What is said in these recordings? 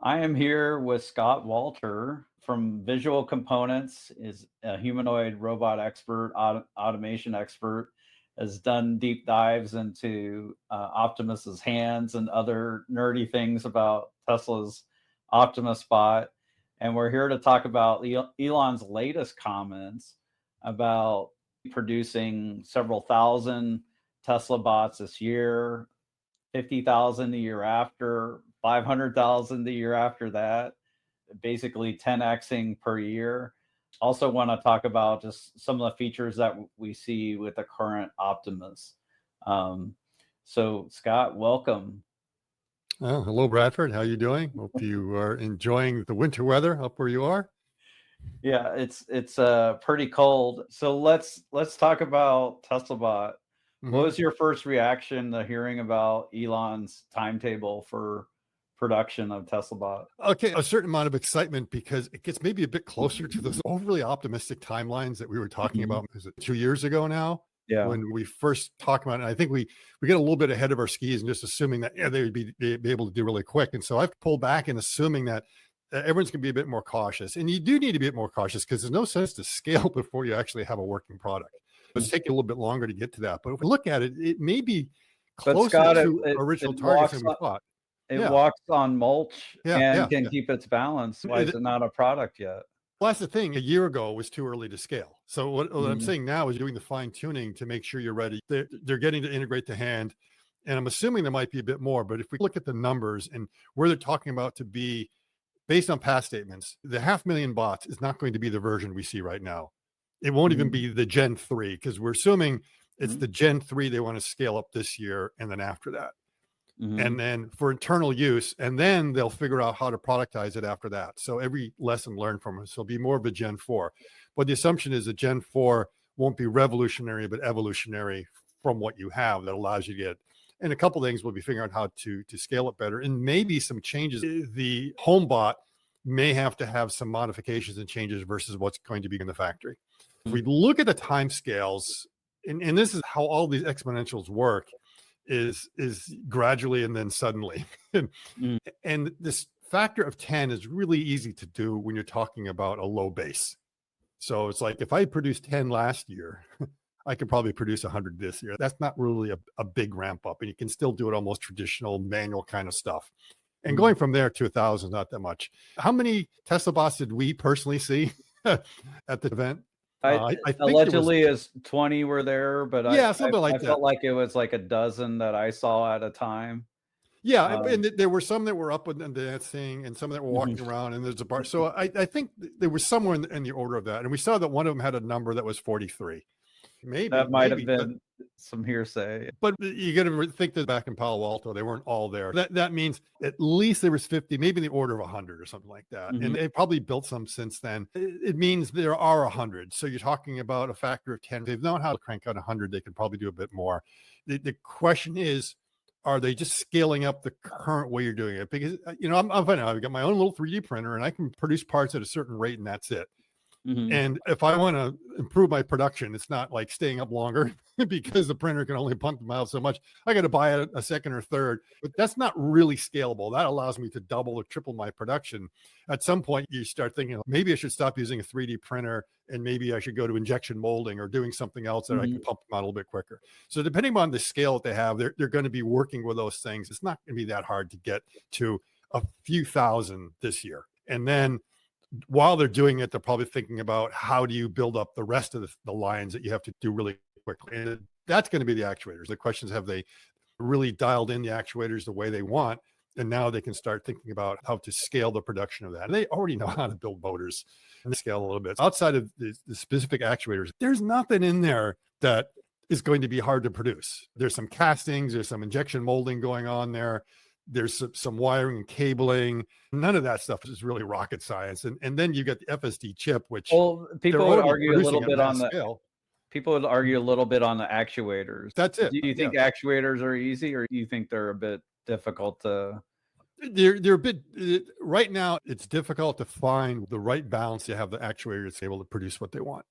I am here with Scott Walter from Visual Components, is a humanoid robot expert, automation expert, has done deep dives into Optimus's hands and other nerdy things about Tesla's Optimus bot. And we're here to talk about Elon's latest comments about producing several thousand Tesla bots this year, 50,000 the year after, 500,000 the year after that, basically 10xing per year. Also want to talk about just some of the features that we see with the current Optimus. So Scott, welcome. Oh, hello, Bradford. How you doing? Hope you are enjoying the winter weather up where you are. Yeah, it's pretty cold. So let's talk about TeslaBot. What Mhm. was your first reaction to hearing about Elon's timetable for production of TeslaBot? Okay, a certain amount of excitement because it gets maybe a bit closer to those overly optimistic timelines that we were talking Mhm. about. Is it 2 years ago now? Yeah. When we first talked about it, I think we get a little bit ahead of our skis and just assuming that they'd be able to do really quick. And so I've pulled back and assuming that everyone's going to be a bit more cautious. And you do need to be a bit more cautious because there's no sense to scale before you actually have a working product. It's taking a little bit longer to get to that. But if we look at it, it may be But closer Scott, to original targets than we thought. it Yeah, walks on mulch yeah, and yeah, can yeah. keep its balance. Why is it not a product yet? Well, that's the thing. A year ago was too early to scale. So what I'm Mhm, saying now is doing the fine tuning to make sure you're ready. They're getting to integrate the hand, and I'm assuming there might be a bit more. But if we look at the numbers and where they're talking about to be based on past statements, the 500,000 bots is not going to be the version we see right now. It won't even mhm, be the Gen 3 because we're assuming it's mhm, the Gen 3 they want to scale up this year, and then after that. And mhm, then for internal use, and then they'll figure out how to productize it after that. So every lesson learned from it, so it'll be more of a Gen 4. But the assumption is that Gen 4 won't be revolutionary, but evolutionary from what you have that allows you to get. And a couple things we'll be figuring out how to scale it better, and maybe some changes. The home bot may have to have some modifications and changes versus what's going to be in the factory. If mhm, we look at the time scales, and this is how all these exponentials work, is gradually and then suddenly. mhm. And this factor of 10 is really easy to do when you're talking about a low base. So it's like if I produced 10 last year, I could probably produce 100 this year. That's not really a big ramp up, and you can still do it almost traditional manual kind of stuff. And going Mhm. from there to 1,000 is not that much. How many Tesla bots did we personally see at the event? I I think there was, allegedly as 20 were there, but I yeah, I something like I that. felt like it was like a dozen that I saw at a time. Yeah, Um, and there were some that were up and dancing, and some that were mhm. walking around, and there's a bar. So I think there was somewhere in the order of that, and we saw that one of them had a number that was 43. That might have Maybe, been some hearsay. but you got to think that back in Palo Alto, they weren't all there. That means at least there was 50, maybe in the order of 100 or something like that. And Mhm, they probably built some since then. It means there are 100. So you're talking about a factor of 10. If they've known how to crank out 100, they can probably do a bit more. The question is, are they just scaling up the current way you're doing it? Because I'm fine now. I've got my own little 3D printer, and I can produce parts at a certain rate, and that's it. mhm, And if I want to improve my production, it's not like staying up longer because the printer can only pump them out so much. I got to buy a second or third, but that's not really scalable. That allows me to double or triple my production. At some point, you start thinking maybe I should stop using a 3D printer and maybe I should go to injection molding or doing something else that I mhm. can pump them out a little bit quicker. So depending on the scale that they have, they're going to be working with those things. It's not going to be that hard to get to a few thousand this year. And then while they're doing it, they're probably thinking about how do you build up the rest of the lines that you have to do really quickly. And that's going to be the actuators. The question is, have they really dialed in the actuators the way they want? And now they can start thinking about how to scale the production of that. And they already know how to build motors and scale a little bit. Outside of the specific actuators, there's nothing in there that is going to be hard to produce. There's some castings, there's some injection molding going on there. There's some wiring and cabling. None of that stuff is really rocket science. And then you get the FSD chip, which Well, they're people would already argue a little producing at bit on mass the scale. actuators. That's it. Do you Yeah. think actuators are easy, or do you think they're a bit difficult to? They're a bit right now. It's difficult to find the right balance to have the actuators able to produce what they want.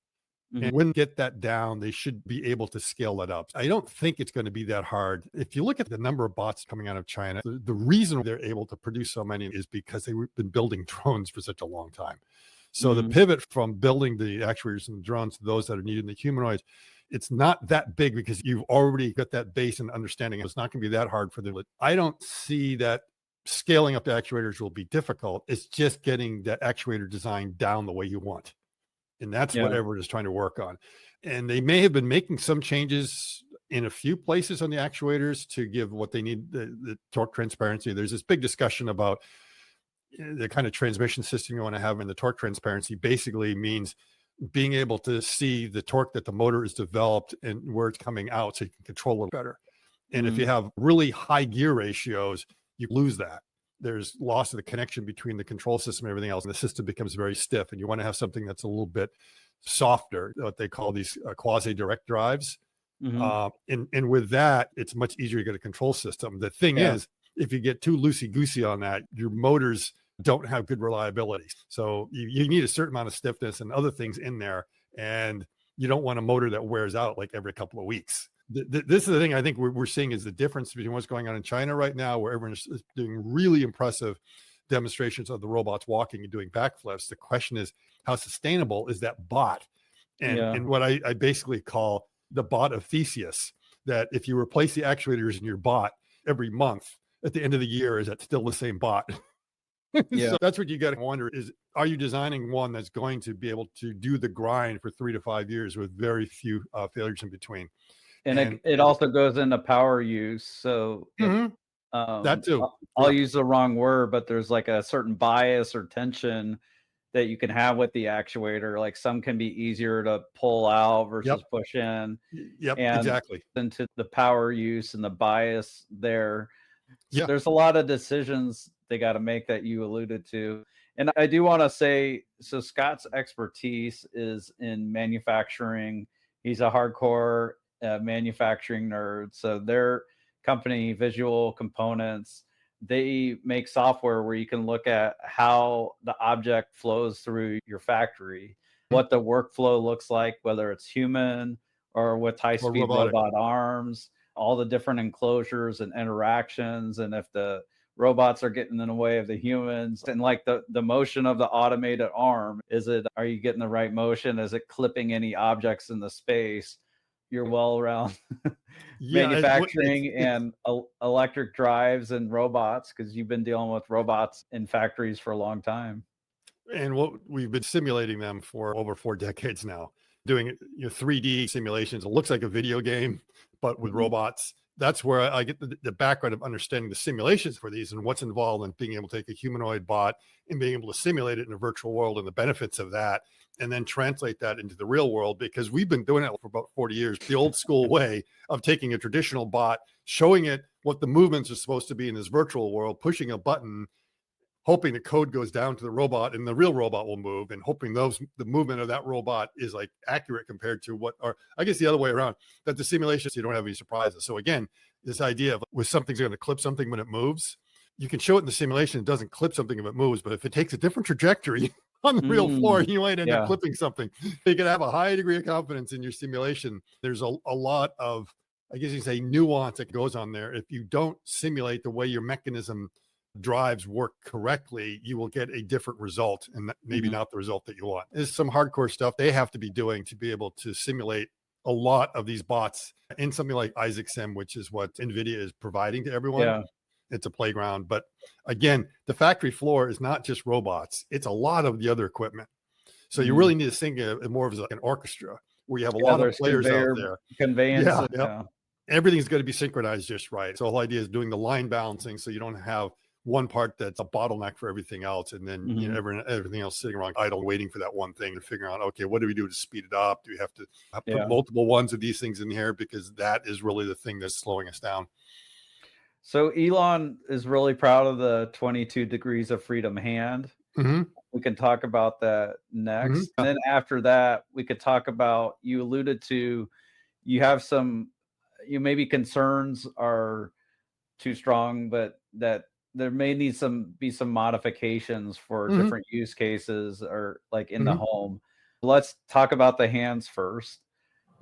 And when they get that down, they should be able to scale that up. I don't think it's going to be that hard. If you look at the number of bots coming out of China, the reason they're able to produce so many is because they've been building drones for such a long time. So the pivot from building the actuators and the drones to those that are needed in the humanoids, it's not that big because you've already got that base and understanding. It's not going to be that hard for them. I don't see that scaling up the actuators will be difficult. It's just getting that actuator design down the way you want. And that's what everyone is trying to work on. And they may have been making some changes in a few places on the actuators to give what they need, the torque transparency. There's this big discussion about the kind of transmission system you want to have, and the torque transparency basically means being able to see the torque that the motor is developed and where it's coming out so you can control it better. And if you have really high gear ratios, you lose that. There's loss of the connection between the control system and everything else, and the system becomes very stiff. And you want to have something that's a little bit softer, what they call these quasi-direct drives. And with that, it's much easier to get a control system. The thing is, if you get too loosey-goosey on that, your motors don't have good reliability. So you need a certain amount of stiffness and other things in there. And you don't want a motor that wears out like every couple of weeks. This is the thing I think we're seeing is the difference between what's going on in China right now, where everyone is doing really impressive demonstrations of the robots walking and doing backflips. The question is, how sustainable is that bot? And what I basically call the bot of Theseus, that if you replace the actuators in your bot every month, at the end of the year, is that still the same bot? So that's what you got to wonder is, are you designing one that's going to be able to do the grind for 3 to 5 years with very few failures in between? And it also goes into power use. So if, that too. I'll use the wrong word, but there's like a certain bias or tension that you can have with the actuator. Like some can be easier to pull out versus push in. And Exactly. Into the power use and the bias there. Yeah. There's a lot of decisions they got to make that you alluded to. And I do want to say, so Scott's expertise is in manufacturing. He's a hardcore manufacturing nerd. So their company, Visual Components, they make software where you can look at how the object flows through your factory, what the workflow looks like, whether it's human or with high-speed robot arms, all the different enclosures and interactions, and if the robots are getting in the way of the humans, and like the motion of the automated arm, are you getting the right motion? Is it clipping any objects in the space? You're well around manufacturing and electric drives and robots, because you've been dealing with robots in factories for a long time. And what we've been simulating them for over 4 decades now, doing 3D simulations. It looks like a video game, but with robots. That's where I get the background of understanding the simulations for these and what's involved in being able to take a humanoid bot and being able to simulate it in a virtual world and the benefits of that, and then translate that into the real world, because we've been doing it for about 40 years, the old school way of taking a traditional bot, showing it what the movements are supposed to be in this virtual world, pushing a button, hoping the code goes down to the robot and the real robot will move, and hoping the movement of that robot is like accurate compared to what, or I guess the other way around, that the simulations, you don't have any surprises. So again, this idea of with something's going to clip something when it moves, you can show it in the simulation. It doesn't clip something if it moves, but if it takes a different trajectory on the real floor, you might end up clipping something. You can have a high degree of confidence in your simulation. There's a lot of, I guess you can say, nuance that goes on there. If you don't simulate the way your mechanism drives work correctly, you will get a different result, and maybe not the result that you want. There's some hardcore stuff they have to be doing to be able to simulate a lot of these bots in something like Isaac Sim, which is what NVIDIA is providing to everyone. It's a playground. But again, the factory floor is not just robots. It's a lot of the other equipment. So you really need to think of more of like an orchestra where you have a lot of players out there. Conveyance. Everything's going to be synchronized just right. So the whole idea is doing the line balancing so you don't have one part that's a bottleneck for everything else, and then everything else sitting around idle waiting for that one thing and figuring out, okay, what do we do to speed it up? Do we have to put multiple ones of these things in here, because that is really the thing that's slowing us down. So Elon is really proud of the 22 degrees of freedom hand. We can talk about that next. And then after that, we could talk about, you alluded to, you have some, maybe concerns are too strong, but that there may need be some modifications for different use cases, or like in the home. Let's talk about the hands first.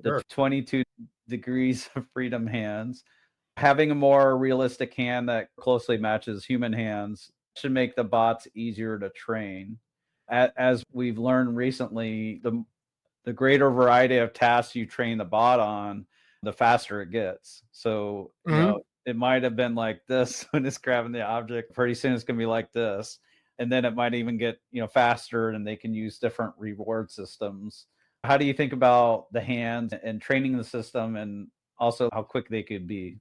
The Sure. 22 degrees of freedom hands. Having a more realistic hand that closely matches human hands should make the bots easier to train. As we've learned recently, the greater variety of tasks you train the bot on, the faster it gets. So, Mhm. it might have been like this when it's grabbing the object. Pretty soon it's going to be like this. And then it might even get, faster, and they can use different reward systems. How do you think about the hands and training the system, and also how quick they could be?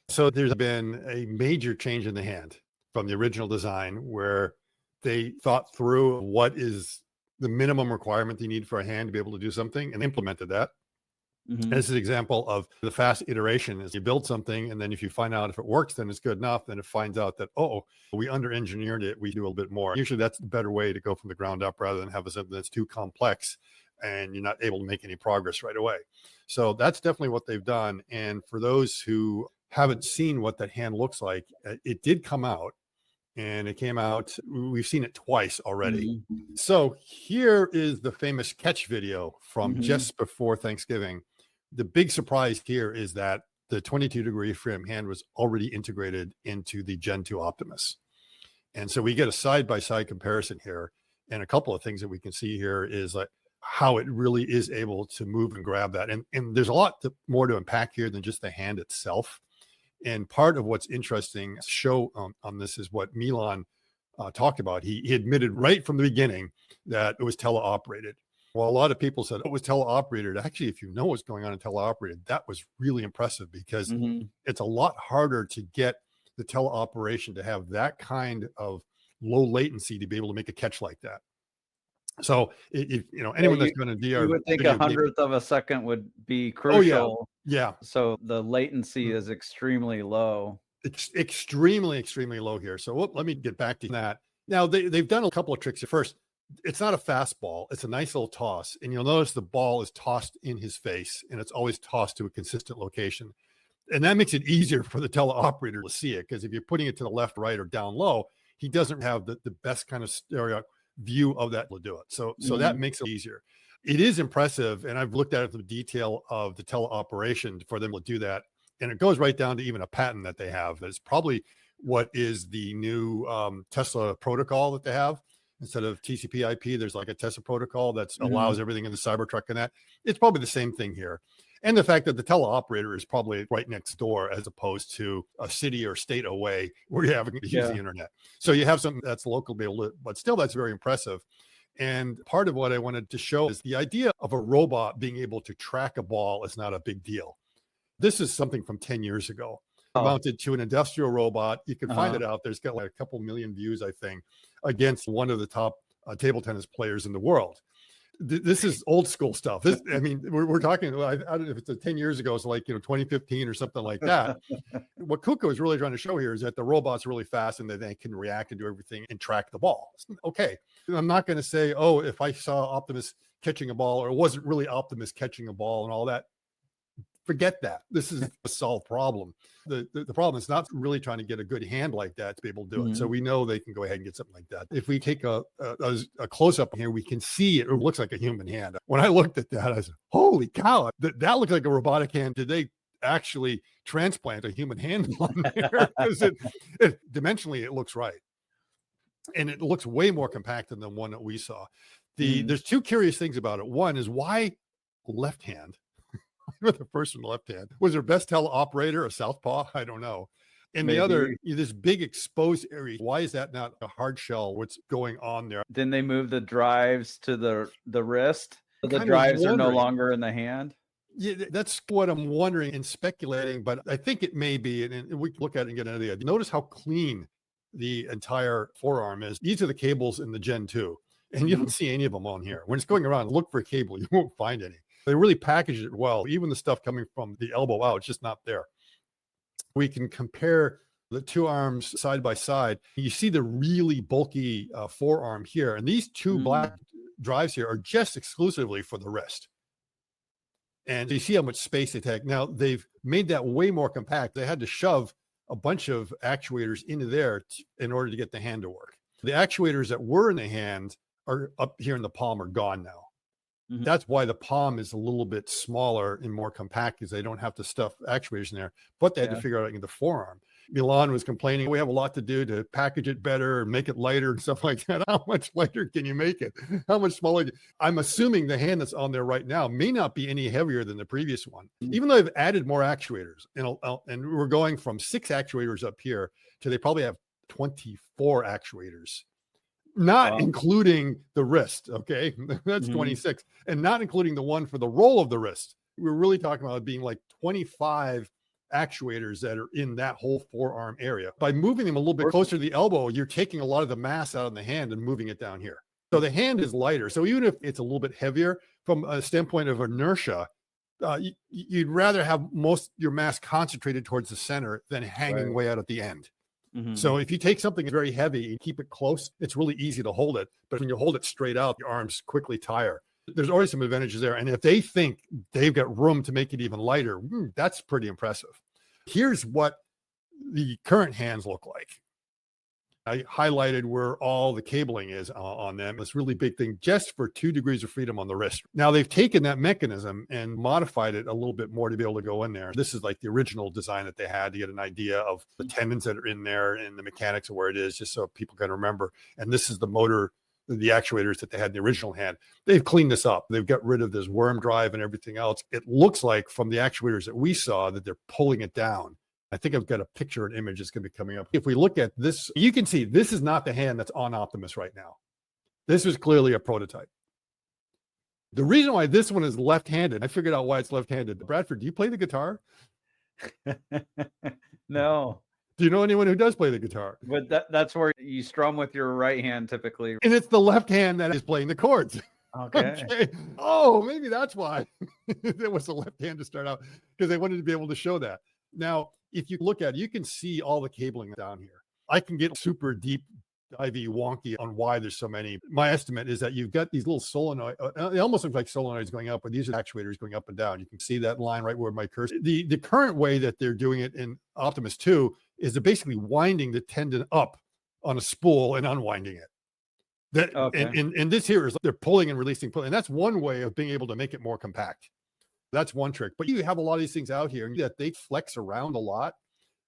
So there's been a major change in the hand from the original design where they thought through what is the minimum requirement you need for a hand to be able to do something and implemented that. Hmm. This is an example of the fast iteration is you build something, and then if you find out if it works, then it's good enough. Then it finds out that, oh, we under engineered it, we do a little bit more. Usually that's the better way to go from the ground up rather than have something that's too complex and you're not able to make any progress right away. So that's definitely what they've done. And for those who haven't seen what that hand looks like, it did come out, and it came out, we've seen it twice already. Hmm. So here is the famous catch video from Hmm. just before Thanksgiving. The big surprise here is that the 22-degree freedom hand was already integrated into the Gen 2 Optimus. And so we get a side-by-side comparison here. And a couple of things that we can see here is like how it really is able to move and grab that. And there's a lot more to unpack here than just the hand itself. And part of what's interesting to show on this is what Elon talked about. He admitted right from the beginning that it was teleoperated. Well, a lot of people said it was teleoperated. Actually, if you know what's going on in teleoperated, that was really impressive because Hmm. it's a lot harder to get the teleoperation to have that kind of low latency to be able to make a catch like that. So, if Yeah, anyone that's been in you VR would think a video game, hundredth of a second would be oh yeah, crucial. yeah, So the latency is extremely low. it's extremely, extremely low here. So let me get back to that. Now they've done a couple of tricks. First, it's not a fastball. It's a nice little toss. And you'll notice the ball is tossed in his face and it's always tossed to a consistent location. And that makes it easier for the teleoperator to see it. Because if you're putting it to the left, right, or down low, he doesn't have the best kind of stereo view of that to do it. So that Mhm. makes it easier. It is impressive. And I've looked at the detail of the teleoperation for them to do that. And it goes right down to even a patent that they have. That's probably what is the new Tesla protocol that they have. Instead of TCP IP, there's like a Tesla protocol that Mhm. allows everything in the Cybertruck and that. It's probably the same thing here. And the fact that the teleoperator is probably right next door as opposed to a city or state away where you're having to use the Yeah. internet. So you have something that's local to be able to, but still that's very impressive. And part of what I wanted to show is the idea of a robot being able to track a ball is not a big deal. This is something from 10 years ago, Oh, mounted to an industrial robot. You can find uh-huh. it out. There's got like a couple million views, I think, against one of the top table tennis players in the world. This is old school stuff. I mean, we're talking, I don't know if it's 10 years ago, so like, 2015 or something like that. What Kuko is really trying to show here is that the robot's really fast and that they can react and do everything and track the ball. Okay. I'm not going to say, oh, if I saw Optimus catching a ball or it wasn't really Optimus catching a ball and all that, forget that. This is a solved problem. The problem is not really trying to get a good hand like that to be able to do it. So Mhm. we know they can go ahead and get something like that. If we take a close up here, we can see it looks like a human hand. When I looked at that, I said, holy cow, that looked like a robotic hand. Did they actually transplant a human hand on there? Because dimensionally, it looks right. And it looks way more compact than the one that we saw. Mhm. There's two curious things about it. One is why left hand? With the first one left hand. Was their best teleoperator a southpaw? I don't know. And the other, Maybe. this big exposed area, why is that not a hard shell? What's going on there? Didn't they move the drives to the wrist? I'm The kind of drives are no wondering. longer in the hand? Yeah, that's what I'm wondering and speculating, but I think it may be. And we can look at it and get an idea. Notice how clean the entire forearm is. These are the cables in the Gen 2, and you don't Mhm. see any of them on here. When it's going around, look for a cable, you won't find any. They really packaged it well. Even the stuff coming from the elbow out, it's just not there. We can compare the two arms side by side. You see the really bulky forearm here. And these two black Mm. drives here are just exclusively for the wrist. And you see how much space they take. Now, they've made that way more compact. They had to shove a bunch of actuators into there in order to get the hand to work. The actuators that were in the hand are up here in the palm are gone now. Mhm. That's why the palm is a little bit smaller and more compact, because they don't have to stuff actuators in there, but they had to Yeah. figure out in the forearm. Elon was complaining, we have a lot to do to package it better and make it lighter and stuff like that. How much lighter can you make it? How much smaller? I'm assuming the hand that's on there right now may not be any heavier than the previous one, even though they've added more actuators. And we're going from 6 actuators up here to they probably have 24 actuators, not Wow. including the wrist. Okay. That's Mhm. 26, and not including the one for the roll of the wrist. We're really talking about it being like 25 actuators that are in that whole forearm area. By moving them a little bit Work- closer to the elbow, you're taking a lot of the mass out of the hand and moving it down here. So the hand is lighter. So even if it's a little bit heavier from a standpoint of inertia, you'd rather have most your mass concentrated towards the center than hanging Right. way out at the end. Mhm. So if you take something very heavy and keep it close, it's really easy to hold it. But when you hold it straight out, your arms quickly tire. There's already some advantages there. And if they think they've got room to make it even lighter, that's pretty impressive. Here's what the current hands look like. I highlighted where all the cabling is on them. This really big thing just for 2 degrees of freedom on the wrist. Now they've taken that mechanism and modified it a little bit more to be able to go in there. This is like the original design that they had to get an idea of the tendons that are in there and the mechanics of where it is, just so people can remember. And this is the motor, the actuators that they had in the original hand. They've cleaned this up. They've got rid of this worm drive and everything else. It looks like from the actuators that we saw that they're pulling it down. I think I've got a picture and image that's going to be coming up. If we look at this, you can see this is not the hand that's on Optimus right now. This is clearly a prototype. The reason why this one is left-handed, I figured out why it's left-handed. Bradford, do you play the guitar? No, Do you know anyone who does play the guitar? but that's where you strum with your right hand typically. And it's the left hand that is playing the chords. Okay. Okay. Oh, maybe that's why it was the left hand to start out, because they wanted to be able to show that. Now, if you look at it, you can see all the cabling down here. I can get super deep, divey, wonky on why there's so many. My estimate is that you've got these little solenoid. It almost looks like solenoids going up, but these are actuators going up and down. You can see that line right where my cursor. The current way that they're doing it in Optimus 2 is they're basically winding the tendon up on a spool and unwinding it. That Okay. and this here is they're pulling and releasing, and that's one way of being able to make it more compact. That's one trick. But you have a lot of these things out here that they flex around a lot.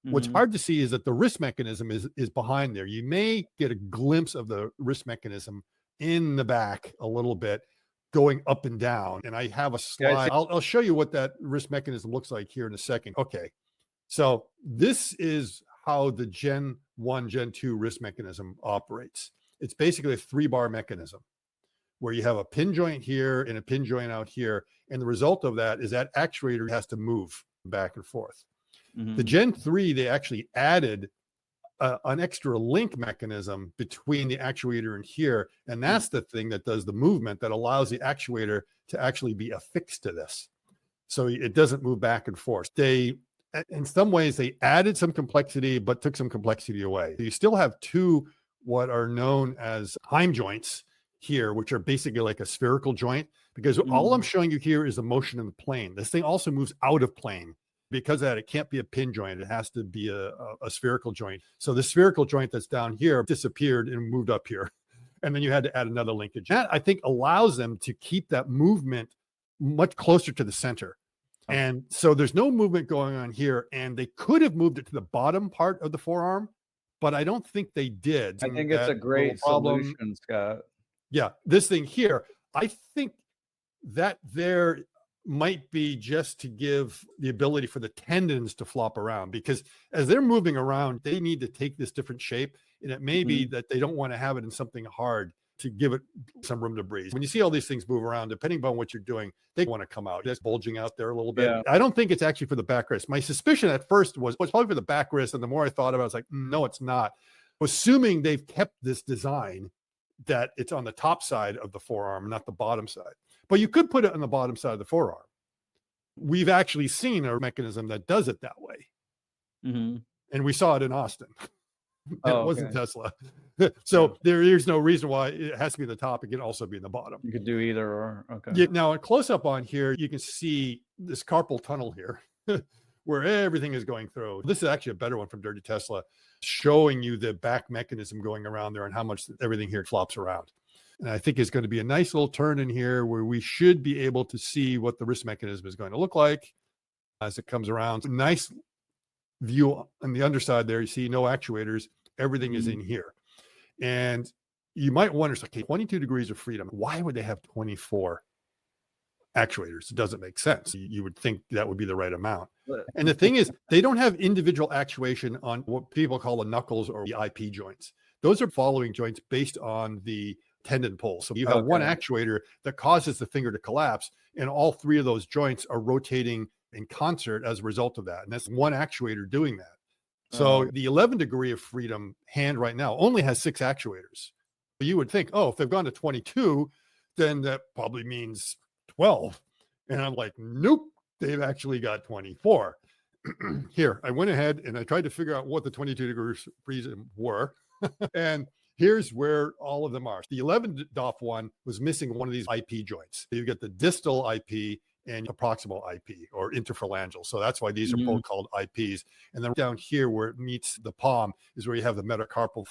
What's Mhm. hard to see is that the wrist mechanism is behind there. You may get a glimpse of the wrist mechanism in the back a little bit, going up and down. And I have a slide. I'll show you what that wrist mechanism looks like here in a second. Okay. So this is how the Gen 1, Gen 2 wrist mechanism operates. It's basically a 3-bar mechanism where you have a pin joint here and a pin joint out here. And the result of that is that actuator has to move back and forth. Mhm. The Gen 3, they actually added an extra link mechanism between the actuator and here. And that's the thing that does the movement that allows the actuator to actually be affixed to this. So it doesn't move back and forth. They, in some ways, they added some complexity, but took some complexity away. You still have 2 what are known as Heim joints here, which are basically like a spherical joint, because all I'm showing you here is the motion in the plane. This thing also moves out of plane. Because of that, it can't be a pin joint. It has to be a spherical joint. So the spherical joint that's down here disappeared and moved up here. And then you had to add another linkage. That, I think, allows them to keep that movement much closer to the center. And so there's no movement going on here. And they could have moved it to the bottom part of the forearm, but I don't think they did. I think it's a great solution, Scott. Yeah, this thing here, I think that there might be just to give the ability for the tendons to flop around, because as they're moving around, they need to take this different shape. And it may be that they don't want to have it in something hard to give it some room to breathe. When you see all these things move around, depending on what you're doing, they want to come out. That's bulging out there a little bit. Yeah. I don't think it's actually for the back wrist. My suspicion at first was probably for the back wrist. And the more I thought about it, I was like, no, it's not. Assuming they've kept this design that it's on the top side of the forearm, not the bottom side. But you could put it on the bottom side of the forearm. We've actually seen a mechanism that does it that way. And we saw it in Austin. And it wasn't Tesla. So there is no reason why it has to be the top. It can also be in the bottom. You could do either or. Okay. Yeah, now a close up on here, you can see this carpal tunnel here where everything is going through. This is actually a better one from Dirty Tesla, showing you the back mechanism going around there and how much everything here flops around. And I think it's going to be a nice little turn in here where we should be able to see what the wrist mechanism is going to look like as it comes around. Nice view on the underside there. You see no actuators. Everything is in here. And you might wonder, okay, 22 degrees of freedom. Why would they have 24 actuators? It doesn't make sense. You would think that would be the right amount. And the thing is, they don't have individual actuation on what people call the knuckles or the IP joints. Those are following joints based on the tendon pull. So you have one actuator that causes the finger to collapse, and all three of those joints are rotating in concert as a result of that. And that's one actuator doing that. So the 11 degree of freedom hand right now only has 6 actuators. You would think, oh, if they've gone to 22, then that probably means 12. And I'm like, nope, they've actually got 24. Here, I went ahead and I tried to figure out what the 22 degrees freedom were. And here's where all of them are. The 11 DOF one was missing one of these IP joints. You get the distal IP and proximal IP or interphalangeal. So that's why these are both called IPs. And then down here where it meets the palm is where you have the metacarpal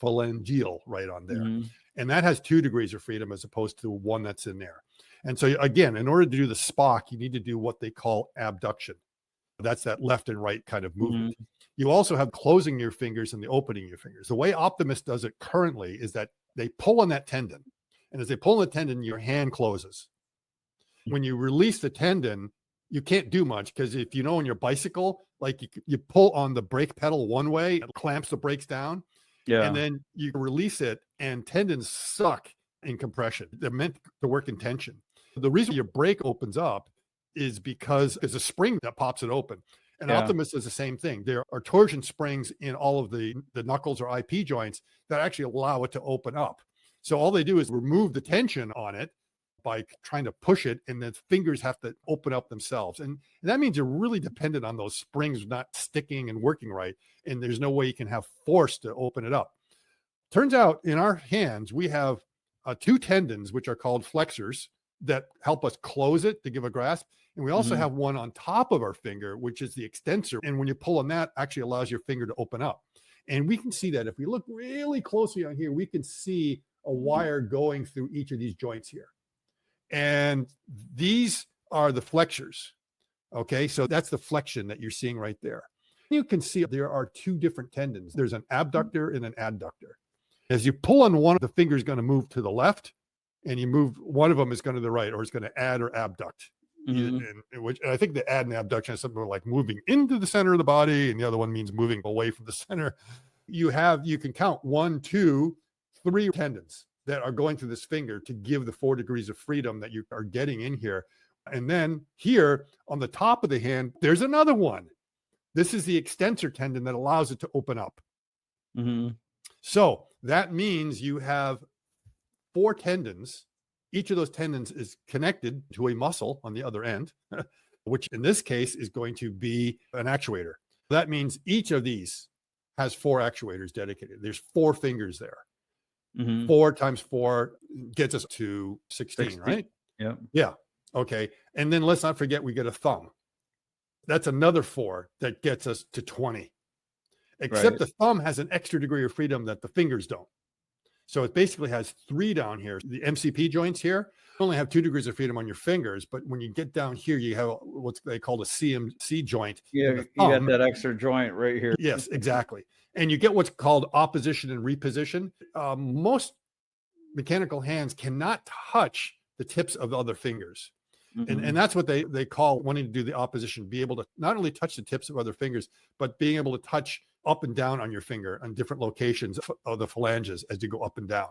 phalangeal right on there. And that has 2 degrees of freedom as opposed to one that's in there. And so again, in order to do the Spock, you need to do what they call abduction. That's that left and right kind of movement. You also have closing your fingers and the opening your fingers. The way Optimus does it currently is that they pull on that tendon. And as they pull on the tendon, your hand closes. When you release the tendon, you can't do much because if you know on your bicycle, like you pull on the brake pedal one way, it clamps the brakes down. And then you release it and tendons suck in compression. They're meant to work in tension. The reason your brake opens up is because there's a spring that pops it open. And Optimus does the same thing. There are torsion springs in all of the knuckles or IP joints that actually allow it to open up. So all they do is remove the tension on it by trying to push it, and the fingers have to open up themselves. And that means you're really dependent on those springs not sticking and working right. And there's no way you can have force to open it up. Turns out in our hands, we have 2 tendons, which are called flexors, that help us close it to give a grasp. And we also have one on top of our finger, which is the extensor. And when you pull on that, actually allows your finger to open up. And we can see that if we look really closely on here, we can see a wire going through each of these joints here. And these are the flexors. Okay, so that's the flexion that you're seeing right there. You can see there are 2 different tendons. There's an abductor and an adductor. As you pull on one, the finger is going to move to the left, and you move one of them is going to the right, or it's going to add or abduct. And I think the add and abduction is something like moving into the center of the body, and the other one means moving away from the center. You can count 1, 2, 3 tendons that are going through this finger to give the 4 degrees of freedom that you are getting in here. And then here on the top of the hand, there's another one. This is the extensor tendon that allows it to open up. So that means you have 4 tendons. Each of those tendons is connected to a muscle on the other end, which in this case is going to be an actuator. That means each of these has 4 actuators dedicated. There's 4 fingers there. 4 times 4 gets us to 16, right? Yeah. Okay. And then let's not forget we get a thumb. That's another 4 that gets us to 20. Except the thumb has an extra degree of freedom that the fingers don't. So it basically has 3 down here. The MCP joints here only have 2 degrees of freedom on your fingers, but when you get down here, you have what they call a CMC joint. You got that extra joint right here. Yes, exactly. And you get what's called opposition and reposition. Most mechanical hands cannot touch the tips of the other fingers. And that's what they call wanting to do the opposition, be able to not only touch the tips of other fingers, but being able to touch up and down on your finger on different locations of the phalanges as you go up and down.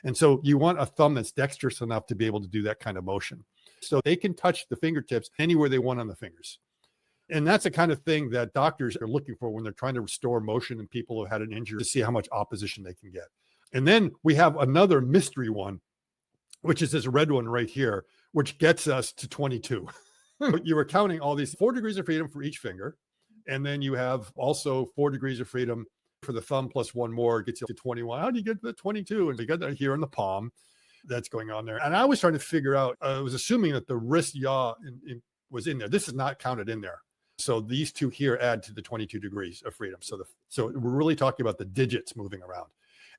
And so you want a thumb that's dexterous enough to be able to do that kind of motion. So they can touch the fingertips anywhere they want on the fingers. And that's the kind of thing that doctors are looking for when they're trying to restore motion in people who had an injury, to see how much opposition they can get. And then we have another mystery one, which is this red one right here, which gets us to 22. You were counting all these 4 degrees of freedom for each finger. And then you have also 4 degrees of freedom for the thumb plus 1 more gets you to 21. How do you get to the 22? And you got that here in the palm that's going on there. And I was trying to figure out, I was assuming that the wrist yaw was in there. This is not counted in there. So these 2 here add to the 22 degrees of freedom. So we're really talking about the digits moving around.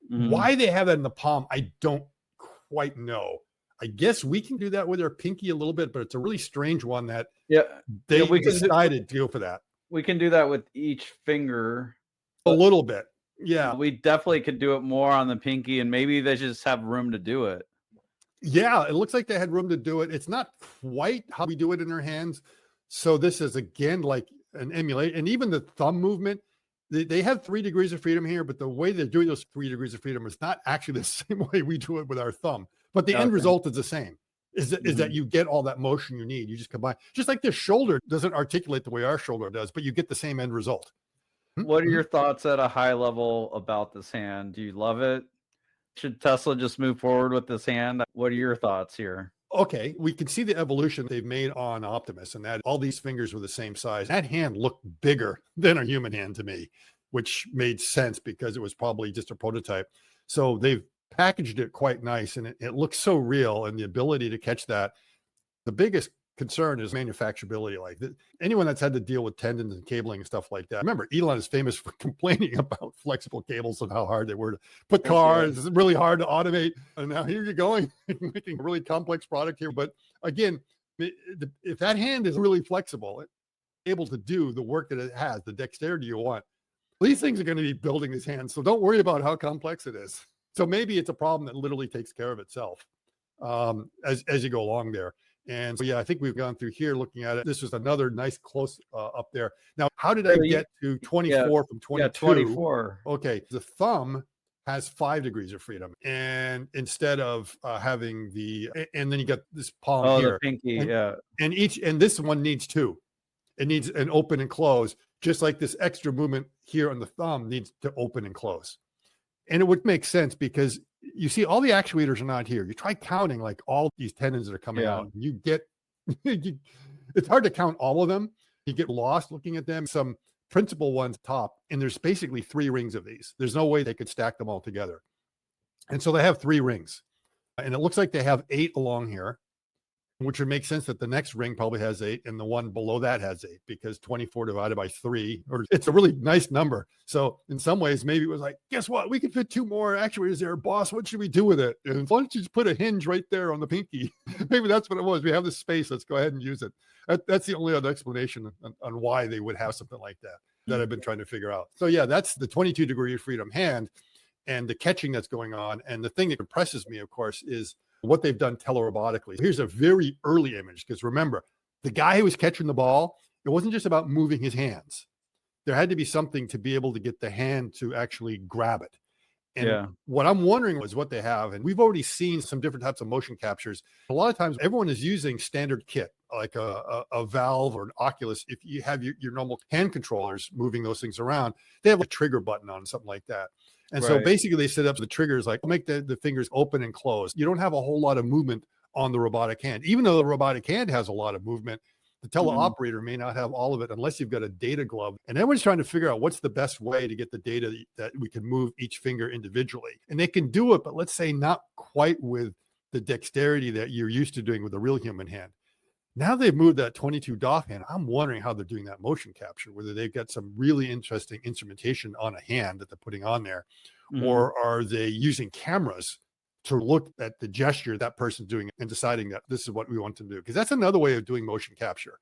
Why they have that in the palm, I don't quite know. I guess we can do that with our pinky a little bit, but it's a really strange one that they we decided to go for that. we can do that with each finger. A little bit. Yeah. We definitely could do it more on the pinky, and maybe they just have room to do it. Yeah, it looks like they had room to do it. It's not quite how we do it in our hands. So this is again like an emulate, and even the thumb movement, they have 3 degrees of freedom here, but the way they're doing those 3 degrees of freedom is not actually the same way we do it with our thumb. But the end result is the same. Is that you get all that motion you need. You just combine, just like the shoulder doesn't articulate the way our shoulder does, but you get the same end result. What are your thoughts at a high level about this hand? Do you love it? Should Tesla just move forward with this hand? What are your thoughts here? Okay, we can see the evolution they've made on Optimus, and that all these fingers were the same size. That hand looked bigger than a human hand to me, which made sense because it was probably just a prototype. So they've packaged it quite nice, and it looks so real, and the ability to catch that. The biggest concern is manufacturability. Like anyone that's had to deal with tendons and cabling and stuff like that. Remember, Elon is famous for complaining about flexible cables and how hard they were to put cars. It's really hard to automate. And now here you're going, making a really complex product here. But again, if that hand is really flexible, able to do the work that it has, the dexterity you want, these things are going to be building this hand. So don't worry about how complex it is. So maybe it's a problem that literally takes care of itself as you go along there. And so, yeah, I think we've gone through here looking at it. This was another nice close up there. Now, how did I get to 24 from 22? Yeah, 24. Okay, the thumb has 5 degrees of freedom, and instead of having and then you got this palm here, the pinky, and this one needs 2. It needs an open and close, just like this extra movement here on the thumb needs to open and close. And it would make sense because you see all the actuators are not here. You try counting like all these tendons that are coming out. You get, it's hard to count all of them. You get lost looking at them. Some principal ones top, and there's basically 3 rings of these. There's no way they could stack them all together. And so they have 3 rings. And it looks like they have 8 along here, which would make sense that the next ring probably has 8 and the one below that has 8, because 24 divided by 3, or it's a really nice number. So in some ways, maybe it was like, guess what? We could fit 2 more actuators there, boss. What should we do with it? And why don't you just put a hinge right there on the pinky? Maybe that's what it was. We have this space. Let's go ahead and use it. That's the only other explanation on why they would have something like that I've been trying to figure out. So yeah, that's the 22 degree of freedom hand and the catching that's going on. And the thing that impresses me, of course, is what they've done telerobotically. Here's a very early image, because remember, the guy who was catching the ball, it wasn't just about moving his hands. There had to be something to be able to get the hand to actually grab it. And what I'm wondering is what they have. And we've already seen some different types of motion captures. A lot of times everyone is using standard kit, like a Valve or an Oculus. If you have your normal hand controllers moving those things around, they have a trigger button on something like that. And so basically they set up the triggers, like make the fingers open and close. You don't have a whole lot of movement on the robotic hand. Even though the robotic hand has a lot of movement, the teleoperator may not have all of it unless you've got a data glove. And everyone's trying to figure out what's the best way to get the data that we can move each finger individually. And they can do it, but let's say not quite with the dexterity that you're used to doing with a real human hand. Now they've moved that 22 DOF hand. I'm wondering how they're doing that motion capture, whether they've got some really interesting instrumentation on a hand that they're putting on there, or are they using cameras to look at the gesture that person's doing and deciding that this is what we want to do? Because that's another way of doing motion capture.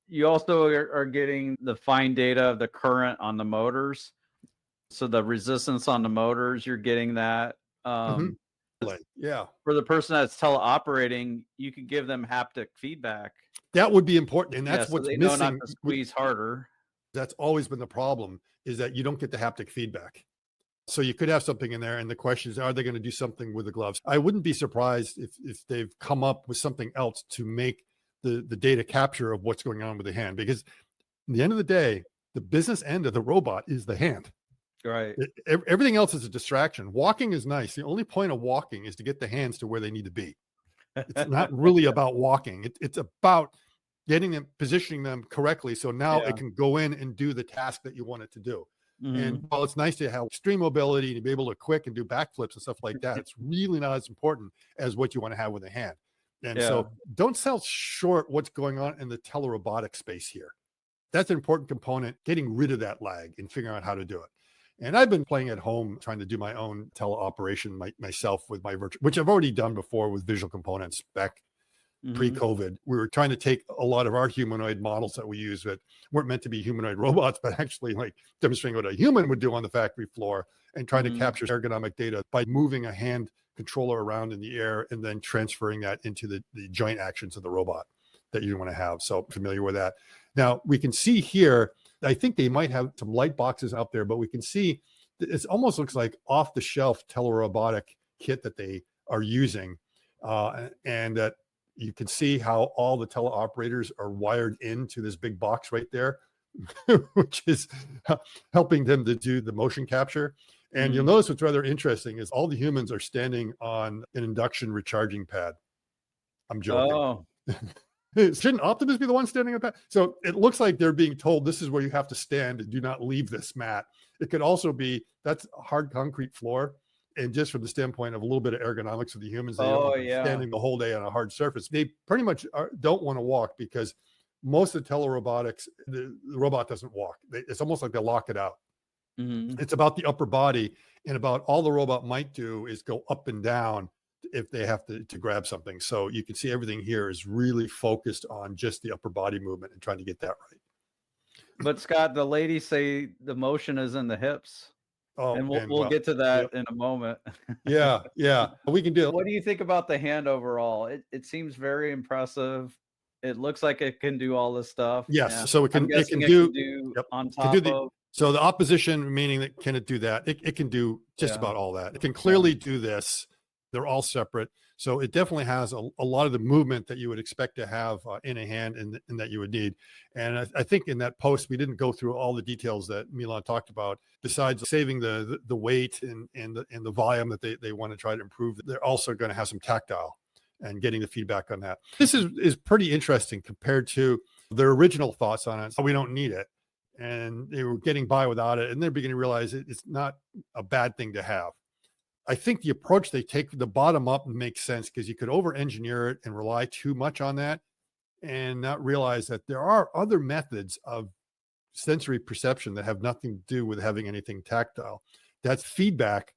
You also are getting the fine data of the current on the motors. So the resistance on the motors, you're getting that. For the person that's teleoperating, you could give them haptic feedback. That would be important. And that's what's they missing. know not to squeeze harder. That's always been the problem, is that you don't get the haptic feedback. So you could have something in there. And the question is, are they going to do something with the gloves? I wouldn't be surprised if they've come up with something else to make the data capture of what's going on with the hand, because at the end of the day, the business end of the robot is the hand. Right. Everything else is a distraction. Walking is nice. The only point of walking is to get the hands to where they need to be. It's not really about walking. It's about getting them, positioning them correctly. So now it can go in and do the task that you want it to do. And while it's nice to have extreme mobility, to be able to quick and do backflips and stuff like that, it's really not as important as what you want to have with a hand. And so don't sell short what's going on in the telerobotic space here. That's an important component, getting rid of that lag and figuring out how to do it. And I've been playing at home, trying to do my own teleoperation myself with my virtual, which I've already done before with visual components back pre-COVID. We were trying to take a lot of our humanoid models that we use that weren't meant to be humanoid robots, but actually like demonstrating what a human would do on the factory floor, and trying to capture ergonomic data by moving a hand controller around in the air and then transferring that into the joint actions of the robot that you want to have. So familiar with that. Now we can see here, I think they might have some light boxes out there, but we can see it almost looks like off the shelf telerobotic kit that they are using. And that you can see how all the teleoperators are wired into this big box right there, which is helping them to do the motion capture. And you'll notice what's rather interesting is all the humans are standing on an induction recharging pad. I'm joking. Oh. Shouldn't Optimus be the one standing on that? So it looks like they're being told this is where you have to stand and do not leave this mat. It could also be that's a hard concrete floor. And just from the standpoint of a little bit of ergonomics of the humans, they don't standing the whole day on a hard surface. They pretty much don't want to walk, because most of the telerobotics, the robot doesn't walk. It's almost like they lock it out. It's about the upper body, and about all the robot might do is go up and down if they have to grab something. So you can see everything here is really focused on just the upper body movement and trying to get that right. But Scott, the ladies say the motion is in the hips. Oh, and we'll get to that in a moment. Yeah, we can do it. What do you think about the hand overall? It seems very impressive. It looks like it can do all this stuff. Yes, so it can do on top of. So the opposition, meaning that can it do that? It can do just about all that. It can clearly do this. They're all separate. So it definitely has a lot of the movement that you would expect to have in a hand and that you would need. And I think in that post, we didn't go through all the details that Elon talked about, besides saving the weight and the volume that they want to try to improve. They're also going to have some tactile and getting the feedback on that. This is pretty interesting compared to their original thoughts on it. So we don't need it. And they were getting by without it. And they're beginning to realize it's not a bad thing to have. I think the approach they take from the bottom up makes sense, because you could over engineer it and rely too much on that and not realize that there are other methods of sensory perception that have nothing to do with having anything tactile. That's feedback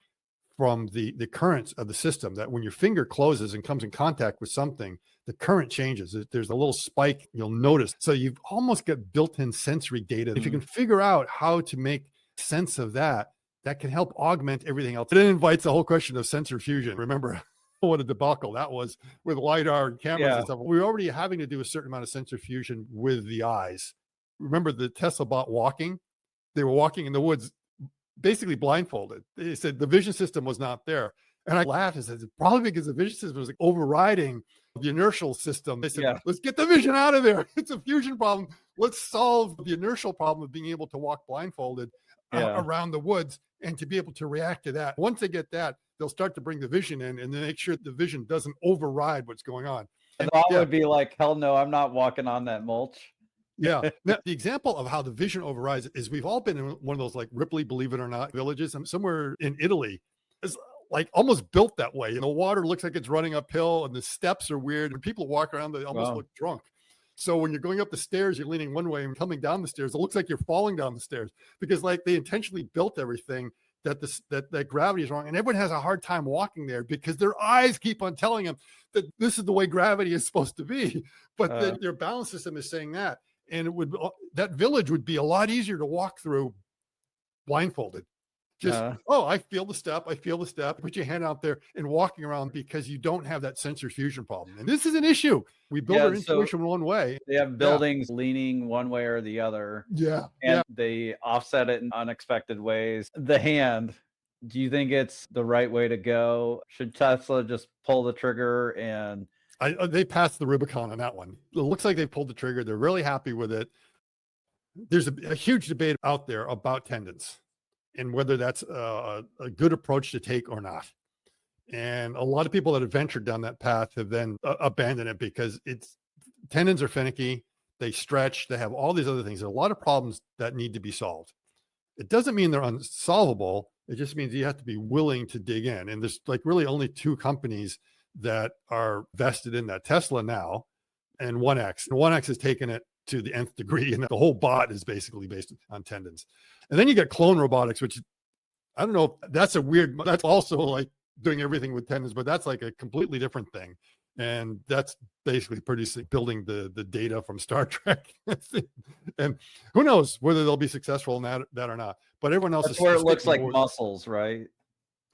from the currents of the system, that when your finger closes and comes in contact with something, the current changes. There's a little spike you'll notice. So you've almost got built-in sensory data. If you can figure out how to make sense of that, that can help augment everything else. It invites the whole question of sensor fusion. Remember what a debacle that was with LiDAR and cameras and stuff. We were already having to do a certain amount of sensor fusion with the eyes. Remember the Tesla bot walking? They were walking in the woods, basically blindfolded. They said the vision system was not there. And I laughed and said, it's probably because the vision system was like overriding the inertial system. They said, let's get the vision out of there. It's a fusion problem. Let's solve the inertial problem of being able to walk blindfolded around the woods and to be able to react to that. Once they get that, they'll start to bring the vision in and then make sure the vision doesn't override what's going on. And that would be like, hell no, I'm not walking on that mulch. Now, the example of how the vision overrides is we've all been in one of those like Ripley, believe it or not, villages. Somewhere in Italy. It's like almost built that way. And the water looks like it's running uphill and the steps are weird. And people walk around, they almost look drunk. So when you're going up the stairs, you're leaning one way, and coming down the stairs, it looks like you're falling down the stairs, because like they intentionally built everything that gravity is wrong. And everyone has a hard time walking there because their eyes keep on telling them that this is the way gravity is supposed to be. But their balance system is saying that. And that village would be a lot easier to walk through blindfolded. Just, I feel the step. Put your hand out there and walking around, because you don't have that sensor fusion problem. And this is an issue. We build our intuition one way. They have buildings leaning one way or the other. And they offset it in unexpected ways. The hand, do you think it's the right way to go? Should Tesla just pull the trigger and... they passed the Rubicon on that one. It looks like they pulled the trigger. They're really happy with it. There's a huge debate out there about tendons and whether that's a good approach to take or not. And a lot of people that have ventured down that path have then abandoned it, because tendons are finicky. They stretch. They have all these other things. There are a lot of problems that need to be solved. It doesn't mean they're unsolvable. It just means you have to be willing to dig in. And there's like really only two companies that are vested in that, Tesla now and 1X. And 1X has taken it to the nth degree, and the whole bot is basically based on tendons. And then you get clone robotics, which I don't know. That's a weird, that's also like doing everything with tendons, but that's like a completely different thing. And that's basically producing, building the data from Star Trek. And who knows whether they'll be successful in that or not. But everyone else That's is where it looks sticking like with, muscles, right?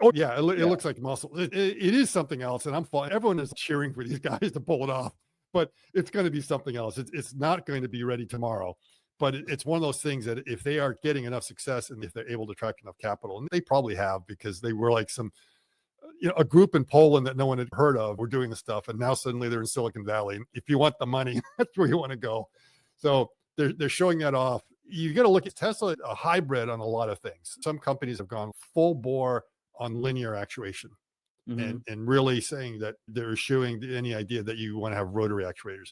oh yeah, it Yeah. looks like muscle. It is something else, and I'm fine. Everyone is cheering for these guys to pull it off, but it's going to be something else. It's not going to be ready tomorrow. But it's one of those things that if they are getting enough success and if they're able to attract enough capital, and they probably have, because they were like some, a group in Poland that no one had heard of were doing the stuff, and now suddenly they're in Silicon Valley. And if you want the money, that's where you want to go. So they're showing that off. You got to look at Tesla, a hybrid on a lot of things. Some companies have gone full bore on linear actuation, Mm-hmm. and really saying that they're eschewing any idea that you want to have rotary actuators.